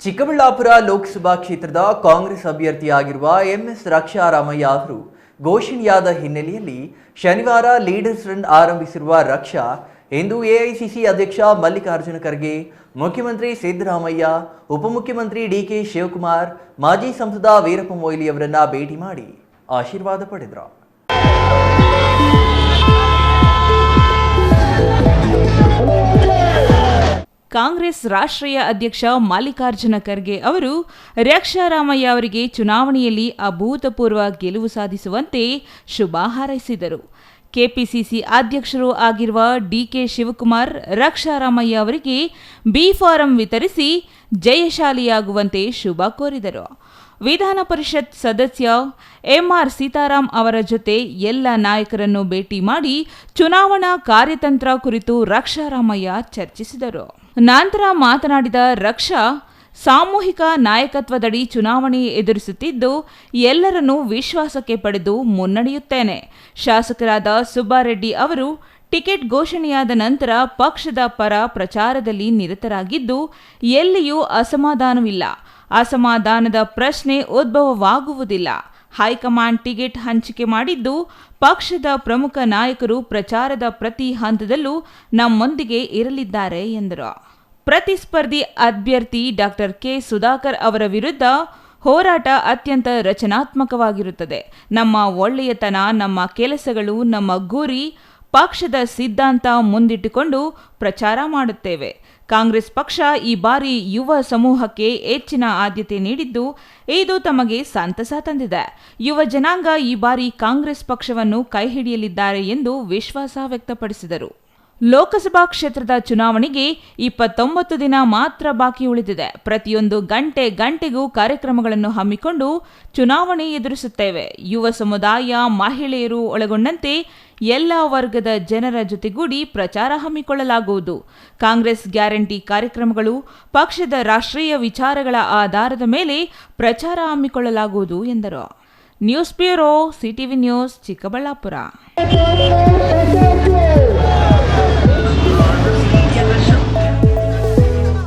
ಚಿಕ್ಕಬಳ್ಳಾಪುರ ಲೋಕಸಭಾ ಕ್ಷೇತ್ರದ ಕಾಂಗ್ರೆಸ್ ಅಭ್ಯರ್ಥಿಯಾಗಿರುವ ಎಂಎಸ್ ರಕ್ಷಾರಾಮಯ್ಯ ಅವರು ಘೋಷಣೆಯಾದ ಹಿನ್ನೆಲೆಯಲ್ಲಿ ಶನಿವಾರ ಲೀಡರ್ಸ್ ರನ್ ಆರಂಭಿಸಿರುವ ರಕ್ಷಾ ಇಂದು ಎಐಸಿಸಿ ಅಧ್ಯಕ್ಷ ಮಲ್ಲಿಕಾರ್ಜುನ ಖರ್ಗೆ, ಮುಖ್ಯಮಂತ್ರಿ ಸಿದ್ದರಾಮಯ್ಯ, ಉಪಮುಖ್ಯಮಂತ್ರಿ ಡಿಕೆ ಶಿವಕುಮಾರ್, ಮಾಜಿ ಸಂಸದ ವೀರಪ್ಪ ಮೊಯ್ಲಿ ಅವರನ್ನ ಭೇಟಿ ಮಾಡಿ ಆಶೀರ್ವಾದ ಪಡೆದರು. ಕಾಂಗ್ರೆಸ್ ರಾಷ್ಟ್ರೀಯ ಅಧ್ಯಕ್ಷ ಮಲ್ಲಿಕಾರ್ಜುನ ಖರ್ಗೆ ಅವರು ರಕ್ಷಾರಾಮಯ್ಯ ಅವರಿಗೆ ಚುನಾವಣೆಯಲ್ಲಿ ಅಭೂತಪೂರ್ವ ಗೆಲುವು ಸಾಧಿಸುವಂತೆ ಶುಭ ಹಾರೈಸಿದರು. ಕೆಪಿಸಿಸಿ ಅಧ್ಯಕ್ಷರೂ ಆಗಿರುವ ಡಿಕೆ ಶಿವಕುಮಾರ್ ರಕ್ಷಾರಾಮಯ್ಯ ಅವರಿಗೆ ಬಿ ಫಾರಂ ವಿತರಿಸಿ ಜಯಶಾಲಿಯಾಗುವಂತೆ ಶುಭ ಕೋರಿದರು. ವಿಧಾನ ಪರಿಷತ್ ಸದಸ್ಯ ಎಂಆರ್ ಸೀತಾರಾಮ್ ಅವರ ಜೊತೆ ಎಲ್ಲ ನಾಯಕರನ್ನು ಭೇಟಿ ಮಾಡಿ ಚುನಾವಣಾ ಕಾರ್ಯತಂತ್ರ ಕುರಿತು ರಕ್ಷಾರಾಮಯ್ಯ ಚರ್ಚಿಸಿದರು. ನಂತರ ಮಾತನಾಡಿದ ರಕ್ಷಾ, ಸಾಮೂಹಿಕ ನಾಯಕತ್ವದಡಿ ಚುನಾವಣೆ ಎದುರಿಸುತ್ತಿದ್ದು ಎಲ್ಲರನ್ನೂ ವಿಶ್ವಾಸಕ್ಕೆ ಪಡೆದು ಮುನ್ನಡೆಯುತ್ತೇನೆ. ಶಾಸಕರಾದ ಸುಬ್ಬಾರೆಡ್ಡಿ ಅವರು ಟಿಕೆಟ್ ಘೋಷಣೆಯಾದ ನಂತರ ಪಕ್ಷದ ಪರ ಪ್ರಚಾರದಲ್ಲಿ ನಿರತರಾಗಿದ್ದು ಎಲ್ಲಿಯೂ ಅಸಮಾಧಾನವಿಲ್ಲ. ಅಸಮಾಧಾನದ ಪ್ರಶ್ನೆ ಉದ್ಭವವಾಗುವುದಿಲ್ಲ. ಹೈಕಮಾಂಡ್ ಟಿಕೆಟ್ ಹಂಚಿಕೆ ಮಾಡಿದ್ದು ಪಕ್ಷದ ಪ್ರಮುಖ ನಾಯಕರು ಪ್ರಚಾರದ ಪ್ರತಿ ಹಂತದಲ್ಲೂ ನಮ್ಮೊಂದಿಗೆ ಇರಲಿದ್ದಾರೆ ಎಂದರು. ಪ್ರತಿಸ್ಪರ್ಧಿ ಅಭ್ಯರ್ಥಿ ಡಾಕ್ಟರ್ ಕೆ ಸುಧಾಕರ್ ಅವರ ವಿರುದ್ಧ ಹೋರಾಟ ಅತ್ಯಂತ ರಚನಾತ್ಮಕವಾಗಿರುತ್ತದೆ. ನಮ್ಮ ಒಳ್ಳೆಯತನ, ನಮ್ಮ ಕೆಲಸಗಳು, ನಮ್ಮ ಗುರಿ, ಪಕ್ಷದ ಸಿದ್ಧಾಂತ ಮುಂದಿಟ್ಟುಕೊಂಡು ಪ್ರಚಾರ ಮಾಡುತ್ತೇವೆ. ಕಾಂಗ್ರೆಸ್ ಪಕ್ಷ ಈ ಬಾರಿ ಯುವ ಸಮೂಹಕ್ಕೆ ಹೆಚ್ಚಿನ ಆದ್ಯತೆ ನೀಡಿದ್ದು ಇದು ತಮಗೆ ಸಂತಸ ತಂದಿದೆ. ಯುವ ಜನಾಂಗ ಈ ಬಾರಿ ಕಾಂಗ್ರೆಸ್ ಪಕ್ಷವನ್ನು ಕೈಹಿಡಿಯಲಿದ್ದಾರೆ ಎಂದು ವಿಶ್ವಾಸ ವ್ಯಕ್ತಪಡಿಸಿದರು. ಲೋಕಸಭಾ ಕ್ಷೇತ್ರದ ಚುನಾವಣೆಗೆ 29 ದಿನ ಮಾತ್ರ ಬಾಕಿ ಉಳಿದಿದೆ. ಪ್ರತಿಯೊಂದು ಗಂಟೆಗೂ ಕಾರ್ಯಕ್ರಮಗಳನ್ನು ಹಮ್ಮಿಕೊಂಡು ಚುನಾವಣೆ ಎದುರಿಸುತ್ತೇವೆ. ಯುವ ಸಮುದಾಯ, ಮಹಿಳೆಯರು ಒಳಗೊಂಡಂತೆ ಎಲ್ಲ ವರ್ಗದ ಜನರ ಜೊತೆಗೂಡಿ ಪ್ರಚಾರ ಹಮ್ಮಿಕೊಳ್ಳಲಾಗುವುದು. ಕಾಂಗ್ರೆಸ್ ಗ್ಯಾರಂಟಿ ಕಾರ್ಯಕ್ರಮಗಳು, ಪಕ್ಷದ ರಾಷ್ಟ್ರೀಯ ವಿಚಾರಗಳ ಆಧಾರದ ಮೇಲೆ ಪ್ರಚಾರ ಹಮ್ಮಿಕೊಳ್ಳಲಾಗುವುದು ಎಂದರು. News bureau, CTV news, Chikkaballapur.